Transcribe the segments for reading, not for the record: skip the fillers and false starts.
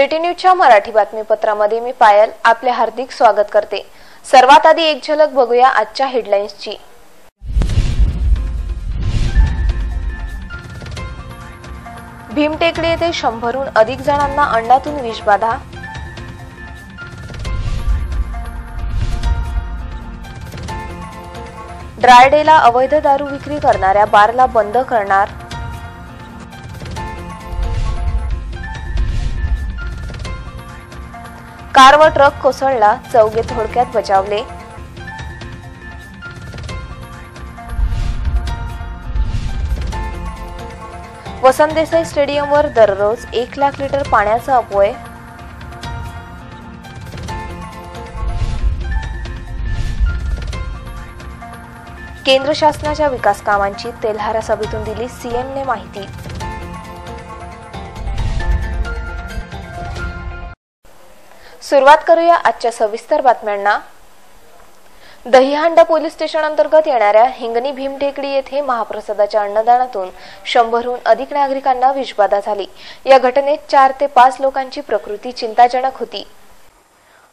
City न्यूजच्या मराठी बातमीपत्रामध्ये मी पायल आपले हार्दिक स्वागत करते। सर्वात आधी एक झलक बघूया आजच्या हेडलाईन्सची। भीमटेकडी येथे 100हून अधिक जणांना अंडातून विषबाधा। ड्राय डेला अवैध दारू विक्री करणाऱ्या बारला बंद करणार। कार व ट्रक कोसळला, चौघे थोडक्यात बचावले। वसंत देसाई स्टेडियमवर दररोज 1 लाख लिटर पाण्याचा अपव्यय। केंद्र शासनाच्या विकास कामांची तेल्हारा सभेतून दिली सीएमने माहिती। सुरुवात करूया आजच्या सविस्तर बातम्यांना। दहीहंडा पोलीस स्टेशन अंतर्गत येणाऱ्या हिंगणी भीमटेकडी येथे महाप्रसादाच्या अन्नदानातून 100हून अधिक नागरिकांना विषबाधा झाली। या घटनेत 4 ते 5 लोकांची प्रकृती चिंताजनक होती।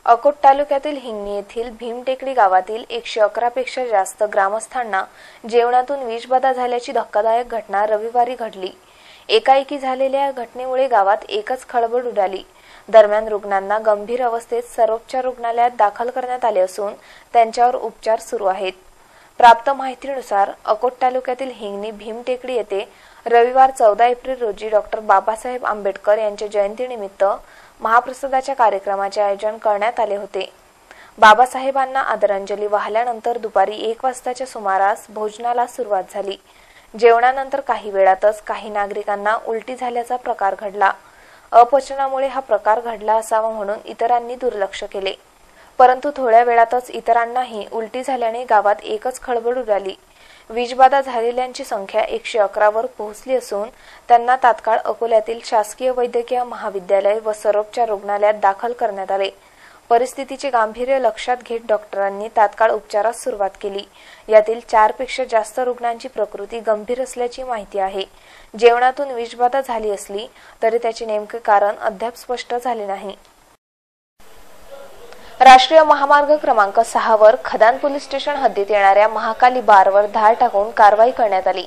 अकोट तालुक्यातील हिंगणी येथील भीमटेकडी गावातील 111 पेक्षा जास्त ग्रामस्थांना जेवणातून विषबाधा झाल्याची धक्कादायक घटना रविवारी घडली। एकाएकी झालेल्या घटनेमुळे गावात एकच खळबळ उडाली। दरम्यान रुग्णांना गंभीर अवस्थेत सर्वोपचार रुग्णालयात दाखल करण्यात आले असून त्यांच्यावर उपचार सुरू आहेत। प्राप्त माहितीनुसार अकोट तालुक्यातील हिंगणी भीमटेकडी येथे रविवार 14 एप्रिल रोजी डॉक्टर बाबासाहेब आंबेडकर यांच्या जयंतीनिमित्त महाप्रसादाच्या कार्यक्रमाचे आयोजन करण्यात आले होते। बाबासाहेबांना आदरांजली वाहिल्यानंतर दुपारी 1 वाजताच्या सुमारास भोजनाला सुरुवात झाली। जेवणानंतर काही वेळातच काही नागरिकांना उलटी झाल्याचा प्रकार घडला। अपचनामुळे हा प्रकार घडला असावा म्हणून इतरांनी दुर्लक्ष केले, परंतु थोड्या वेळातच इतरांनाही उलटी झाल्याने गावात एकच खळबळ उडाली। विषबाधा झालेल्यांची संख्या 111 वर पोहोचली असून त्यांना तात्काळ अकोल्यातील शासकीय वैद्यकीय महाविद्यालय व सर्वोपचार रुग्णालयात दाखल करण्यात आले। परिस्थितीचे गांभीर्य लक्षात घेत डॉक्टरांनी तात्काळ उपचारास सुरुवात केली। यातील 4 पेक्षा जास्त रुग्णांची प्रकृती गंभीर असल्याची माहिती आहे। जेवणातून विषबाधा झाली असली तरी त्याचे नेमके कारण अद्याप स्पष्ट झाले नाही। राष्ट्रीय महामार्ग क्रमांक 6 वर खदान पोलीस स्टेशन हद्दीत येणाऱ्या महाकाली बारवर धाड टाकून कारवाई करण्यात आली।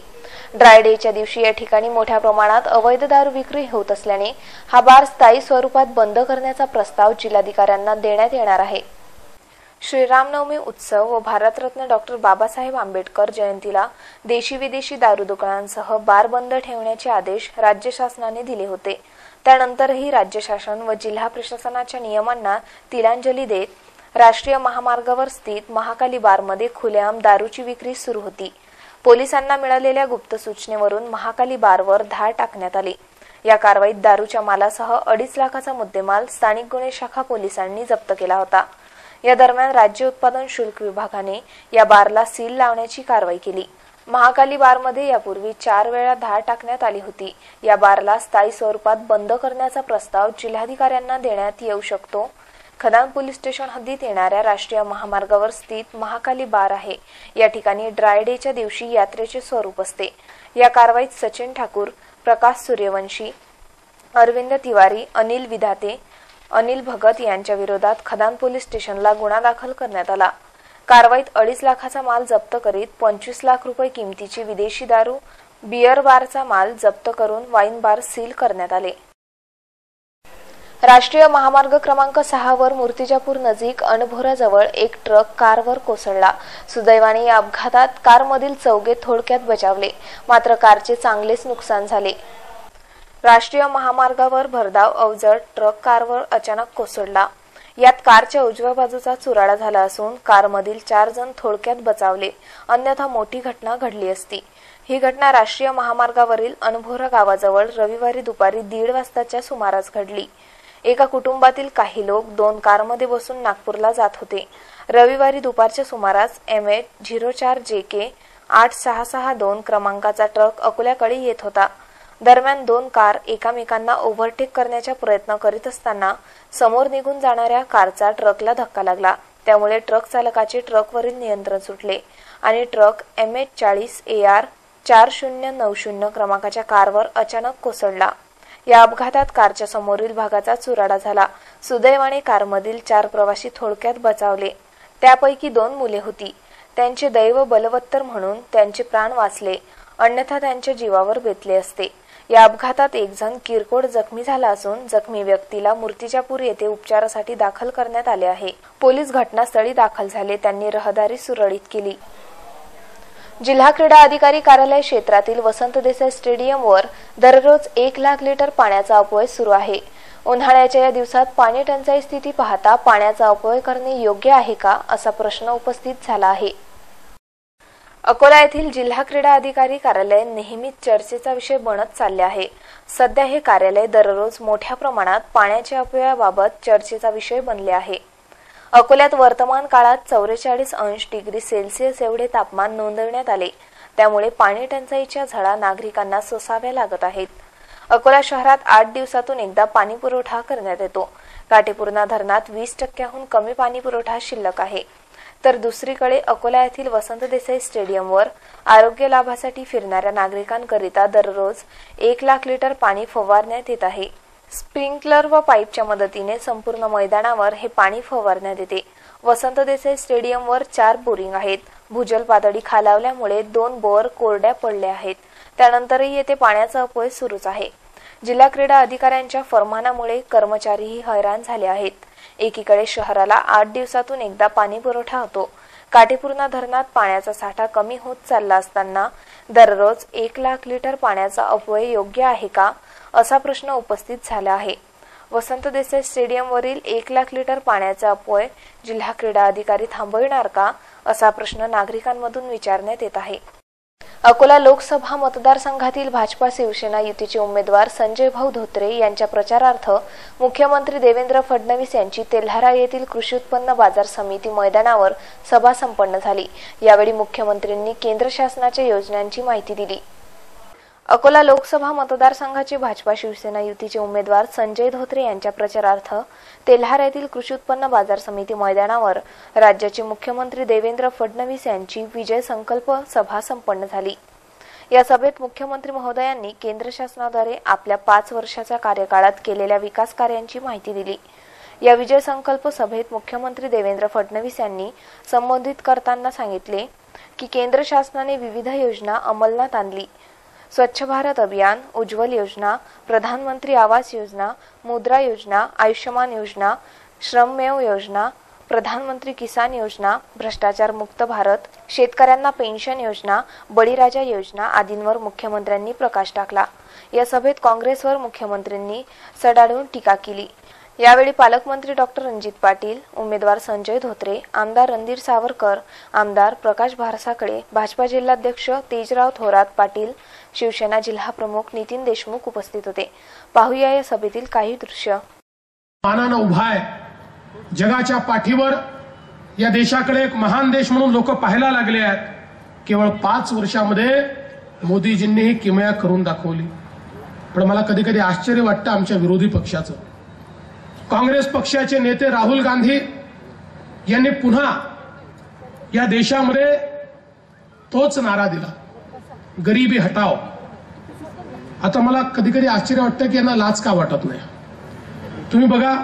ड्राय डेच्या दिवशी या ठिकाणी मोठ्या प्रमाणात अवैध दारू विक्री होत असल्याने हा बार स्थायी स्वरूपात बंद करण्याचा प्रस्ताव जिल्हाधिकाऱ्यांना देण्यात येणार आहे। श्रीरामनवमी उत्सव व भारतरत्न डॉक्टर बाबासाहेब आंबेडकर जयंतीला देशी विदेशी दारू दुकानांसह बार बंद ठेवण्याचे आदेश राज्य शासनाने दिले होते। त्यानंतरही राज्य शासन व जिल्हा प्रशासनाच्या नियमांना तिलांजली देत राष्ट्रीय महामार्गावर स्थित महाकाली बारमध्ये खुलेआम दारूची विक्री सुरू होती। पोलिसांना मिळालेल्या गुप्त सूचनेवरून महाकाली बारवर धाड टाकण्यात आली। या कारवाईत दारूच्या मालासह 2.5 लाखाचा मुद्देमाल स्थानिक गुन्हे शाखा पोलिसांनी जप्त केला होता। या दरम्यान राज्य उत्पादन शुल्क विभागाने या बारला सील लावण्याची कारवाई केली। महाकाली बारमध्ये यापूर्वी 4 वेळा धाड टाकण्यात आली होती। या बारला स्थायी स्वरूपात बंद करण्याचा प्रस्ताव जिल्हाधिकाऱ्यांना देण्यात येऊ शकतो। खदान पोलीस स्टेशन हद्दीत येणाऱ्या राष्ट्रीय महामार्गावर स्थित महाकाली बार आहे। या ठिकाणी ड्राय डेच्या दिवशी यात्रेचे स्वरूप असते। या कारवाईत सचिन ठाकूर, प्रकाश सूर्यवंशी, अरविंद तिवारी, अनिल विधाते, अनिल भगत यांच्या विरोधात खदान पोलीस स्टेशनला गुन्हा दाखल करण्यात आला। कारवाईत 2.5 लाखाचा माल जप्त करीत 25 लाख रुपये किमतीची विदेशी दारू, बियर बारचा माल जप्त करून वाईन बार सील करण्यात आले। राष्ट्रीय महामार्ग क्रमांक 6 वर मूर्तिजापूर नजीक अनभोराजवळ एक ट्रक कारवर कोसळला। सुदैवाने या अपघातात कारमधील चौघे थोडक्यात बचावले, मात्र कारचे चांगलेच नुकसान झाले। राष्ट्रीय महामार्गावर भरधाव अवजड ट्रक कारवर अचानक कोसळला। यात कारच्या उजव्या बाजूचा चुराडा झाला असून कारमधील 4 जण थोडक्यात बचावले, अन्यथा मोठी घटना घडली असती। ही घटना राष्ट्रीय महामार्गावरील अनभोरा गावाजवळ रविवारी दुपारी 1:30 वाजताच्या सुमारास घडली। एका कुटुंबातील काही लोक 2 कारमध्ये बसून नागपूरला जात होते। रविवारी दुपारच्या सुमारास MH04JK 8662 क्रमांकाचा ट्रक अकोल्याकडे येत होता। दरम्यान 2 कार एकमेकांना ओव्हरटेक करण्याचा प्रयत्न करीत असताना समोर निघून जाणाऱ्या कारचा ट्रकला धक्का लागला। त्यामुळे ट्रक चालकाचे ट्रकवरील नियंत्रण सुटले आणि ट्रक MH40AR 4090 क्रमांकाच्या कारवर अचानक कोसळला। या अपघातात कारच्या समोरील भागाचा चुराडा झाला। सुदैवाने कारमधील 4 प्रवासी थोडक्यात बचावले। त्यापैकी 2 मुले होती। त्यांचे दैव बलवत्तर म्हणून त्यांचे प्राण वाचले, अन्यथा त्यांच्या जीवावर बेतले असते। या अपघातात एक जण किरकोळ जखमी झाला असून जखमी व्यक्तीला मूर्तिजापूर येथे उपचारासाठी दाखल करण्यात आले आहे। पोलीस घटनास्थळी दाखल झाले, त्यांनी रहदारी सुरळीत केली। जिल्हा क्रीडा अधिकारी कार्यालय क्षेत्रातील वसंत देसाई स्टेडियमवर दररोज 1 लाख लिटर पाण्याचा अपव्यय सुरू आहे। उन्हाळ्याच्या या दिवसात पाणी टंचाई स्थिती पाहता पाण्याचा अपव्यय करणे योग्य आहे का, असा प्रश्न उपस्थित झाला आहे। अकोला येथील जिल्हा क्रीडा अधिकारी कार्यालय नेहमीच चर्चेचा विषय बनत चालले आहे। सध्या हे कार्यालय दररोज मोठ्या प्रमाणात पाण्याच्या अपव्ययाबाबत चर्चेचा विषय बनले आहे। अकोल्यात वर्तमान काळात 44° एवढे तापमान नोंदवण्यात आले, त्यामुळे पाणी टंचाईच्या झळा नागरिकांना सोसाव्या लागत आहेत। अकोला शहरात 8 दिवसातून एकदा पाणी पुरवठा करण्यात येतो। काटेपूर्णा धरणात 20% कमी पाणी पुरवठा शिल्लक आहे। तर दुसरीकडे अकोला येथील वसंत देसाई स्टेडियमवर आरोग्य लाभासाठी फिरणाऱ्या नागरिकांकरिता दररोज 1 लाख लिटर पाणी फवारण्यात येत आहे। स्प्रिंकलर व पाईपच्या मदतीने संपूर्ण मैदानावर हे पाणी फवारण्यात येते। वसंत देसाई स्टेडियमवर 4 बोरिंग आहेत। भूजल पातळी खालावल्यामुळे 2 बोअर कोरड्या पडल्या आहेत। त्यानंतरही येथे पाण्याचा अपव्यय सुरूच आहे। जिल्हा क्रीडा अधिकाऱ्यांच्या फरमानामुळे कर्मचारीही हैराण झाले आहेत। एकीकडे शहराला 8 दिवसातून एकदा पाणी पुरवठा होतो। काटेपूर्णा धरणात पाण्याचा साठा कमी होत चालला असताना दररोज 1 लाख लिटर पाण्याचा अपव्यय योग्य आहे का, असा प्रश्न उपस्थित झाला आहे। वसंत देसाई स्टेडियमवरील 1 लाख लिटर पाण्याचा अपव्यय जिल्हा क्रीडा अधिकारी थांबविणार का, असा प्रश्न नागरिकांमधून विचारण्यात येत आहे। अकोला लोकसभा मतदारसंघातील भाजपा शिवसेना युतीचे उमेदवार संजय भाऊ धोत्रे यांच्या प्रचारार्थ मुख्यमंत्री देवेंद्र फडणवीस यांची तेल्हारा येथील कृषी उत्पन्न बाजार समिती मैदानावर सभा संपन्न झाली। यावेळी मुख्यमंत्र्यांनी केंद्र शासनाच्या योजनांची माहिती दिली। अकोला लोकसभा मतदारसंघाचे भाजपा शिवसेना युतीचे उमेदवार संजय धोत्रे यांच्या प्रचारार्थ तेल्हारा येथील कृषी उत्पन्न बाजार समिती मैदानावर राज्याचे मुख्यमंत्री देवेंद्र फडणवीस यांची विजय संकल्प सभा संपन्न झाली। या सभेत मुख्यमंत्री महोदयांनी केंद्र शासनाद्वारे आपल्या 5 वर्षाच्या कार्यकाळात केलेल्या विकास कार्यांची माहिती दिली। या विजय संकल्प सभेत मुख्यमंत्री देवेंद्र फडणवीस यांनी संबोधित करताना सांगितले की केंद्र शासनाने विविध योजना अंमलात आणली। स्वच्छ भारत अभियान, उज्ज्वल योजना, प्रधानमंत्री आवास योजना, मुद्रा योजना, आयुष्यमान योजना, श्रममेव योजना, प्रधानमंत्री किसान योजना, भ्रष्टाचार मुक्त भारत, शेतकऱ्यांना पेन्शन योजना, बळीराजा योजना आदींवर मुख्यमंत्र्यांनी प्रकाश टाकला। या सभेत काँग्रेसवर मुख्यमंत्र्यांनी सडाडून टीका केली। यावेळी पालकमंत्री डॉक्टर रणजित पाटील, उमेदवार संजय धोत्रे, आमदार रणधीर सावरकर, आमदार प्रकाश भारसाकडे, भाजपा जिल्हाध्यक्ष तेजराव थोरात पाटील, शिवसेना जिल्हा प्रमुख नितीन देशमुख उपस्थित होते। पाहूया या सभेतील काही दृश्य। मानानं उभा आहे, जगाच्या पाठीवर या देशाकडे एक महान देश म्हणून लोक पाहायला लागले आहेत। केवळ 5 वर्षामध्ये मोदीजींनी ही किमया करून दाखवली। पण मला कधी कधी आश्चर्य वाटतं आमच्या विरोधी पक्षाचं। काँग्रेस पक्षाचे नेते राहुल गांधी यांनी पुन्हा या देशामध्ये तोच नारा दिला, गरिबी हटाओ। आता मला कधी कधी आश्चर्य वाटतं की यांना लाज का वाटत नाही। तुम्ही बघा,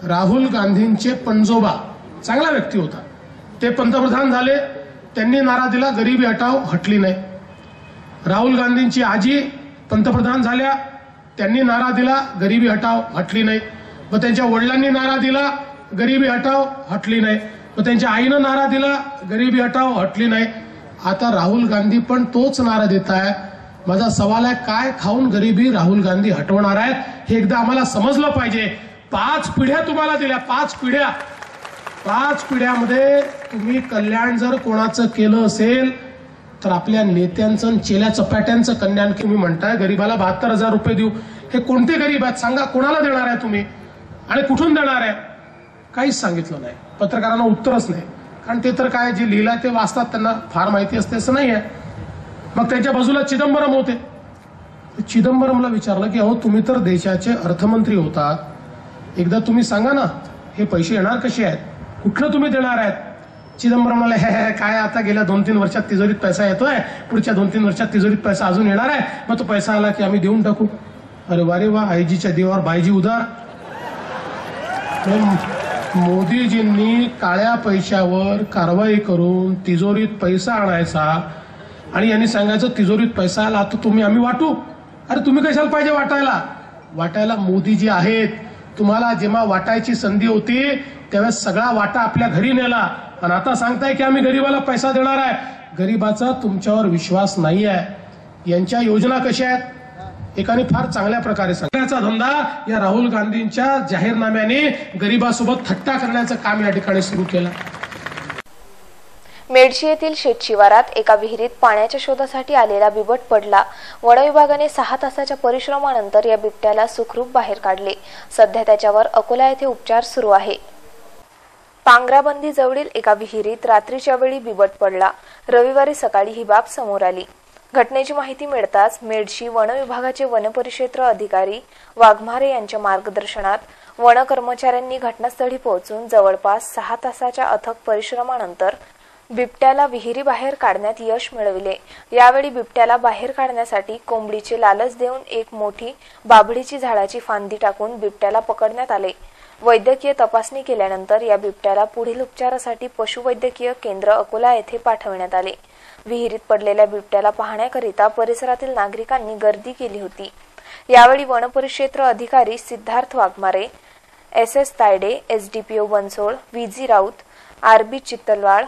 राहुल गांधींचे पंजोबा चांगला व्यक्ती होता, ते पंतप्रधान झाले, त्यांनी नारा दिला गरिबी हटाओ, हटली नाही। राहुल गांधींची आजी पंतप्रधान झाल्या, त्यांनी नारा दिला गरिबी हटाओ, हटली नाही। मग त्यांच्या वडिलांनी नारा दिला गरिबी हटाओ, हटली नाही। मग त्यांच्या आईनं नारा दिला गरिबी हटाओ, हटली नाही। आता राहुल गांधी पण तोच नारा देत आहे। माझा सवाल आहे, काय खाऊन गरिबी राहुल गांधी हटवणार आहेत हे एकदा आम्हाला समजलं पाहिजे। 5 पिढ्या तुम्हाला दिल्या, 5 पिढ्या। 5 पिढ्यामध्ये तुम्ही कल्याण जर कोणाचं केलं असेल तर आपल्या नेत्यांचं, चेल्या चपाट्यांचं कल्याण तुम्ही म्हणताय। गरीबाला 72,000 रुपये देऊ, हे कोणते गरीब आहेत सांगा, कोणाला देणार आहे तुम्ही आणि कुठून देणार आहे? काहीच सांगितलं नाही। पत्रकारांना उत्तरच नाही, कारण ते तर काय जे लिहिलं ते वाचतात, त्यांना फार माहिती असते असं नाही आहे। मग त्यांच्या बाजूला चिदंबरम होते। चिदंबरमला विचारलं की अहो तुम्ही तर देशाचे अर्थमंत्री होता, एकदा तुम्ही सांगा ना हे पैसे येणार कसे आहेत, कुठलं तुम्ही देणार आहेत? चिदंबरम म्हणाले, हे काय आता गेल्या 2-3 वर्षात तिजोरीत पैसा येतोय, पुढच्या 2-3 वर्षात तिजोरीत पैसा अजून येणार आहे, मग तो पैसा आला की आम्ही देऊन टाकू। अरे वारे वा, आईजीच्या देवावर बाईजी उधार. मोदीजींनी काळ्या पैशावर कारवाई करून तिजोरीत पैसा आणायचा आणि यांनी सांगायचं तिजोरीत पैसा आला तर आम्ही वाटू. अरे तुम्ही कशाला पाहिजे वाटायला मोदीजी आहेत. तुम्हाला जेव्हा वाटायची संधी होती त्यावेळेस सगळा वाटा आपल्या घरी नेला आणि आता सांगताय की आम्ही गरीबाला पैसा देणार आहे. गरीबाचा तुमच्यावर विश्वास नाही आहे. यांच्या योजना कशा आहेत? एकाने फार चांगल्या प्रकारे सांगण्याचा धंदा या राहुल गांधींच्या जाहीरनाम्याने गरीबासोबत थट्टा करण्याचं काम या ठिकाणी सुरू केलं. मेडशी येथील शेतशिवारात एका विहिरीत पाण्याच्या शोधासाठी आलेला बिबट पडला. वन विभागाने 6 तासाच्या परिश्रमानंतर या बिबट्याला सुखरूप बाहेर काढले. सध्या त्याच्यावर अकोला येथे उपचार सुरू आहे. पांगराबंदी जवळील एका विहिरीत रात्रीच्या वेळी बिबट पडला. रविवारी सकाळी ही बाब समोर आली. घटनेची माहिती मिळताच मेडशी वन विभागाचे वनपरिक्षेत्र अधिकारी वाघमारे यांच्या मार्गदर्शनात वन कर्मचाऱ्यांनी घटनास्थळी पोहोचून जवळपास 6 तासाच्या अथक परिश्रमानंतर बिबट्याला विहिरीबाहेर काढण्यात यश मिळविले. यावेळी बिबट्याला बाहेर काढण्यासाठी कोंबडीचे लालच देऊन एक मोठी बाभळीची झाडाची फांदी टाकून बिबट्याला पकडण्यात आले. वैद्यकीय तपासणी केल्यानंतर या बिबट्याला पुढील उपचारासाठी पशुवैद्यकीय केंद्र अकोला येथे पाठवण्यात आले. विहिरीत पडलेल्या बिबट्याला पाहण्याकरिता परिसरातील नागरिकांनी गर्दी केली होती. यावेळी वनपरिक्षेत्र अधिकारी Siddharth Waghmare, SS Tayde, SDPO Bansod, VG Raut, RB चित्तलवाड,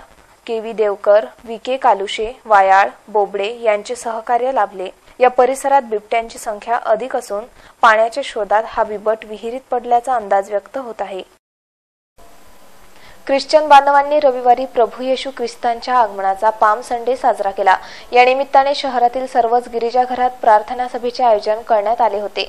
KV Devkar, VK कालुशे, Wayal, Bobde यांचे सहकार्य लाभले. या परिसरात बिबट्यांची संख्या अधिक असून पाण्याच्या शोधात हा बिबट विहिरीत पडल्याचा अंदाज व्यक्त होत आहे. ख्रिश्चन बांधवांनी रविवारी प्रभू येशू ख्रिस्तांच्या आगमनाचा पाम संडे साजरा केला. या निमित्ताने शहरातील सर्वच गिरिजाघरात प्रार्थना सभेचे आयोजन करण्यात आले होते.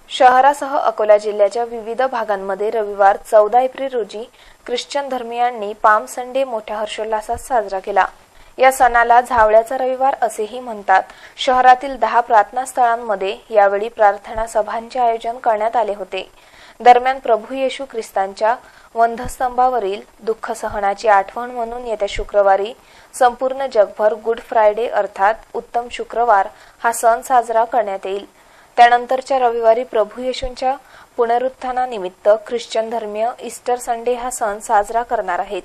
शहरासह अकोला जिल्ह्याच्या विविध भागांमध्ये रविवार 14 एप्रिल रोजी ख्रिश्चन धर्मीयांनी पाम संडे मोठ्या हर्षोल्लासात साजरा केला. या सणाला झावळ्याचा रविवार असेही म्हणतात. शहरातील 10 प्रार्थना स्थळांमध्ये यावेळी प्रार्थना सभांचे आयोजन करण्यात आले होते. दरम्यान प्रभू येशू ख्रिस्तांच्या वंधस्तंभावरील दुःख सहनाची आठवण म्हणून येत्या शुक्रवारी संपूर्ण जगभर गुड फ्रायडे अर्थात उत्तम शुक्रवार हा सण साजरा करण्यात येईल. त्यानंतरच्या रविवारी प्रभू येशूंच्या पुनरुत्थानानिमित्त ख्रिश्चन धर्मीय ईस्टर संडे हा सण साजरा करणार आहेत.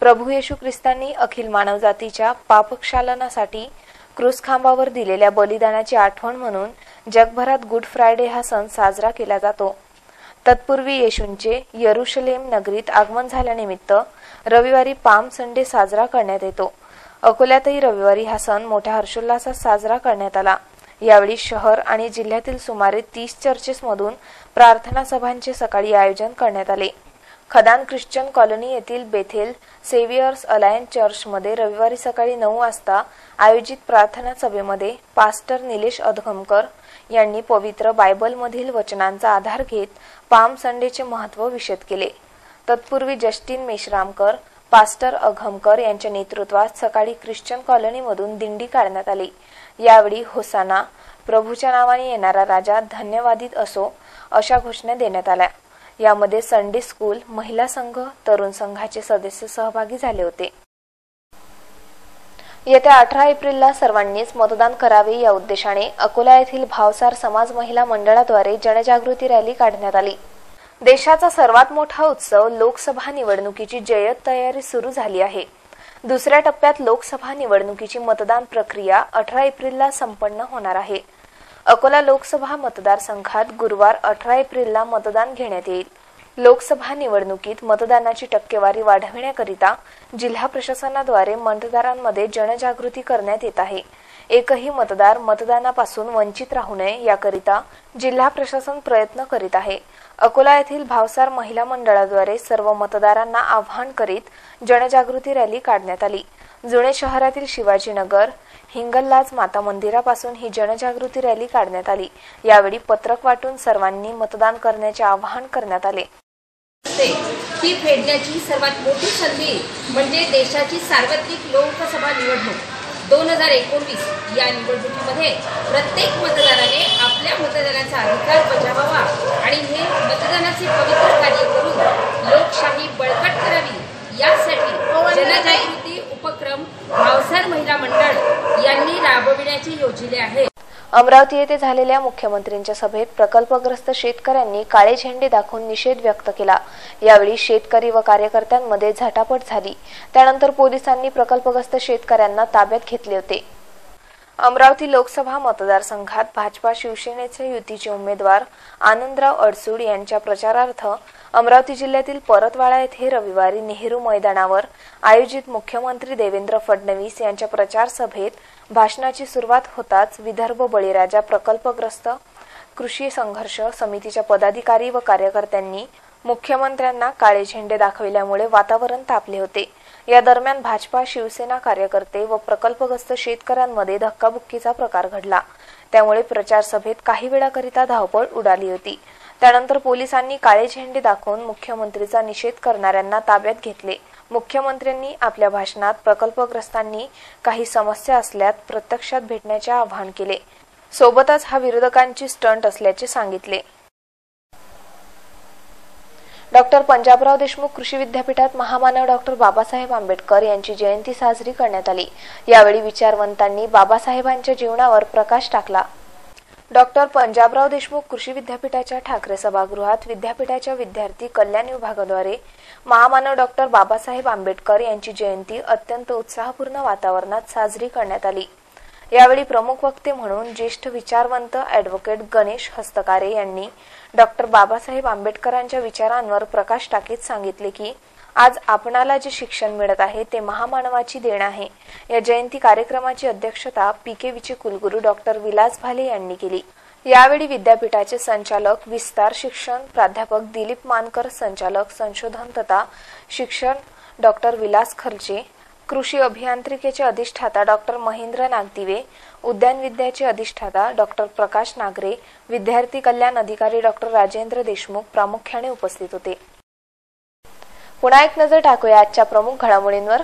प्रभू येशू ख्रिस्तांनी अखिल मानवजातीच्या पापक्षालनासाठी क्रूसखांबावर दिलेल्या बलिदानाची आठवण म्हणून जगभरात गुड फ्रायडे हा सण साजरा केला जातो. तत्पूर्वी येशूंचे यरुशलेम नगरीत आगमन झाल्यानिमित्त रविवारी पाम संडे साजरा करण्यात येतो. अकोल्यातही रविवारी हा सण मोठ्या हर्षोल्लासात साजरा करण्यात आला. यावेळी शहर आणि जिल्ह्यातील सुमारे 30 चर्चेसमधून प्रार्थना सभांचे सकाळी आयोजन करण्यात आले. खदान ख्रिश्चन कॉलनी येथील बेथेल सेव्हियर्स अलायन्स चर्चमध्ये रविवारी सकाळी 9 वाजता आयोजित प्रार्थना सभेमध्ये पास्टर निलेश अधगमकर यांनी पवित्र बायबलमधील वचनांचा आधार घेत पाम संडेचे महत्त्व विशद केले. तत्पूर्वी जस्टिन मेश्रामकर, पास्टर अघमकर यांच्या नेतृत्वात सकाळी ख्रिश्चन कॉलनीमधून दिंडी काढण्यात आली. यावेळी होसाना, प्रभूच्या नावाने येणारा राजा धन्यवादित असो अशा घोषणा देण्यात आल्या. यामध्ये संडे स्कूल, महिला संघ, तरुण संघाचे सदस्य सहभागी झाले होते. येत्या 18 एप्रिलला सर्वांनीच मतदान करावे या उद्देशाने अकोला येथील भावसार समाज महिला मंडळाद्वारे जनजागृती रॅली काढण्यात आली. देशाचा सर्वात मोठा उत्सव लोकसभा निवडणुकीची जय्यत तयारी सुरू झाली आहे. दुसऱ्या टप्प्यात लोकसभा निवडणुकीची मतदान प्रक्रिया 18 एप्रिलला संपन्न होणार आहे. अकोला लोकसभा मतदारसंघात गुरुवार 18 एप्रिलला मतदान घेण्यात येईल. लोकसभा निवडणुकीत मतदानाची टक्केवारी वाढविण्याकरिता जिल्हा प्रशासनाद्वारे मतदारांमध्ये जनजागृती करण्यात येत आहे. एकही मतदार मतदानापासून वंचित राहू नये याकरिता जिल्हा प्रशासन प्रयत्न करीत आहे. अकोला येथील भावसार महिला मंडळाद्वारे सर्व मतदारांना आवाहन करीत जनजागृती रॅली काढण्यात आली. जुने शहरातील शिवाजीनगर, हिंगललाज माता मंदिरापासून ही जनजागृती रॅली काढण्यात आली. यावेळी पत्रक वाटून सर्वांनी मतदान करण्याचे आवाहन करण्यात आले. ती फेडण्याची सर्वात मोठी संधी म्हणजे देशाची सार्वत्रिक लोकसभा निवडणूक 2019 या निवडणुकीमध्ये प्रत्येक मतदाराने आपल्या मतदानाचा अधिकार बजावावा आणि हे मतदानाचे पवित्र कार्य करून लोकशाही बळकट करावी यासाठी जनजागृती उपक्रम भावसार महिला मंडळ यांनी राबविण्याचे योजले आहे. अमरावती येथे झालेल्या मुख्यमंत्र्यांच्या सभेत प्रकल्पग्रस्त शेतकऱ्यांनी काळे झेंडे दाखवून निषेध व्यक्त केला। यावेळी शेतकरी व कार्यकर्त्यांमध्ये झटापट झाली। त्यानंतर पोलिसांनी प्रकल्पग्रस्त शेतकऱ्यांना ताब्यात घेतले होते। अमरावती लोकसभा मतदारसंघात भाजपा शिवसेनेचे युतीचे उमेदवार आनंदराव अडसूड यांच्या प्रचारार्थ अमरावती जिल्ह्यातील परतवाडा येथे रविवारी नेहरू मैदानावर आयोजित मुख्यमंत्री देवेंद्र फडणवीस यांच्या प्रचार सभेत भाषणाची सुरुवात होताच विदर्भ बळीराजा प्रकल्पग्रस्त कृषी संघर्ष समितीच्या पदाधिकारी व कार्यकर्त्यांनी मुख्यमंत्र्यांना काळे झेंडे दाखविल्यामुळे वातावरण तापले होते। या दरम्यान भाजपा शिवसेना कार्यकर्ते व प्रकल्पग्रस्त शेतकऱ्यांमध्ये धक्काबुक्कीचा प्रकार घडला। त्यामुळे प्रचार सभेत काही वेळाकरिता धावपळ उडाली होती। त्यानंतर पोलिसांनी काळे झेंडे दाखवून मुख्यमंत्रीचा निषेध करणाऱ्यांना ताब्यात घेतले। मुख्यमंत्र्यांनी आपल्या भाषणात प्रकल्पग्रस्तांनी काही समस्या असल्यास प्रत्यक्षात भेटण्याचे आवाहन केले। सोबतच हा विरोधकांची स्टंट असल्याचे सांगितले। डॉक्टर पंजाबराव देशमुख कृषी विद्यापीठात महामानव डॉक्टर बाबासाहेब आंबेडकर यांची जयंती साजरी करण्यात आली। यावेळी विचारवंतांनी बाबासाहेबांच्या जीवनावर प्रकाश टाकला। डॉक्टर पंजाबराव देशमुख कृषी विद्यापीठाच्या ठाकरे सभागृहात विद्यापीठाच्या विद्यार्थी कल्याण विभागाद्वारे महामानव डॉक्टर बाबासाहेब आंबेडकर यांची जयंती अत्यंत उत्साहपूर्ण वातावरणात साजरी करण्यात आली। यावेळी प्रमुख वक्ते म्हणून ज्येष्ठ विचारवंत ॲडव्होकेट गणेश हस्तकारे यांनी डॉक्टर बाबासाहेब आंबेडकरांच्या विचारांवर प्रकाश टाकीत सांगितले की आज आपणाला जे शिक्षण मिळत आहे ते महामानवाची देण आहे। या जयंती कार्यक्रमाची अध्यक्षता पीकेवीचे कुलगुरू डॉक्टर विलास भाले यांनी केली। यावेळी विद्यापीठाचे संचालक विस्तार शिक्षण प्राध्यापक दिलीप मानकर, संचालक संशोधन तथा शिक्षण डॉक्टर विलास खर्चे, कृषी अभियांत्रिकेचे अधिष्ठाता डॉक्टर महेंद्र नागदिवे, उद्यान विद्याचे अधिष्ठाता डॉक्टर प्रकाश नागरे, विद्यार्थी कल्याण अधिकारी डॉक्टर राजेंद्र देशमुख प्रामुख्याने उपस्थित होते। पुन्हा एक नजर टाकूया आजच्या प्रमुख घडामोडींवर।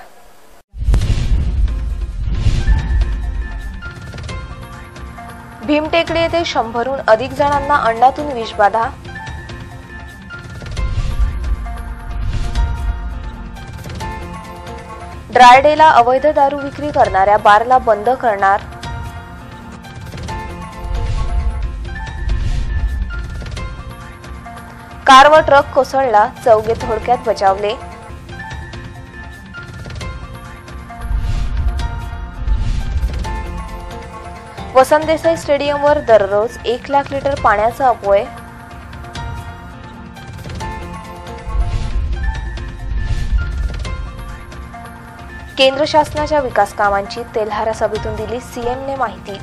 भीमटेकडी येथे 100हून अधिक जणांना अंडातून विषबाधा। ड्रायडेला अवैध दारू विक्री करणाऱ्या बारला बंद करणार। कार व ट्रक कोसळला, चौघे थोडक्यात बचावले। वसंत देसाई स्टेडियमवर दररोज 1 लाख लिटर पाण्याचा अपव्यय। केंद्र शासनाच्या विकास कामांची तेल्हारा सभेतून दिली सीएमने माहिती।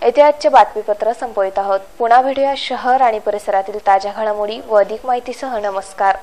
येथे आजचे बातमीपत्र संपवित आहोत। पुन्हा भेटूया शहर आणि परिसरातील ताज्या घडामोडी व अधिक माहितीसह। नमस्कार।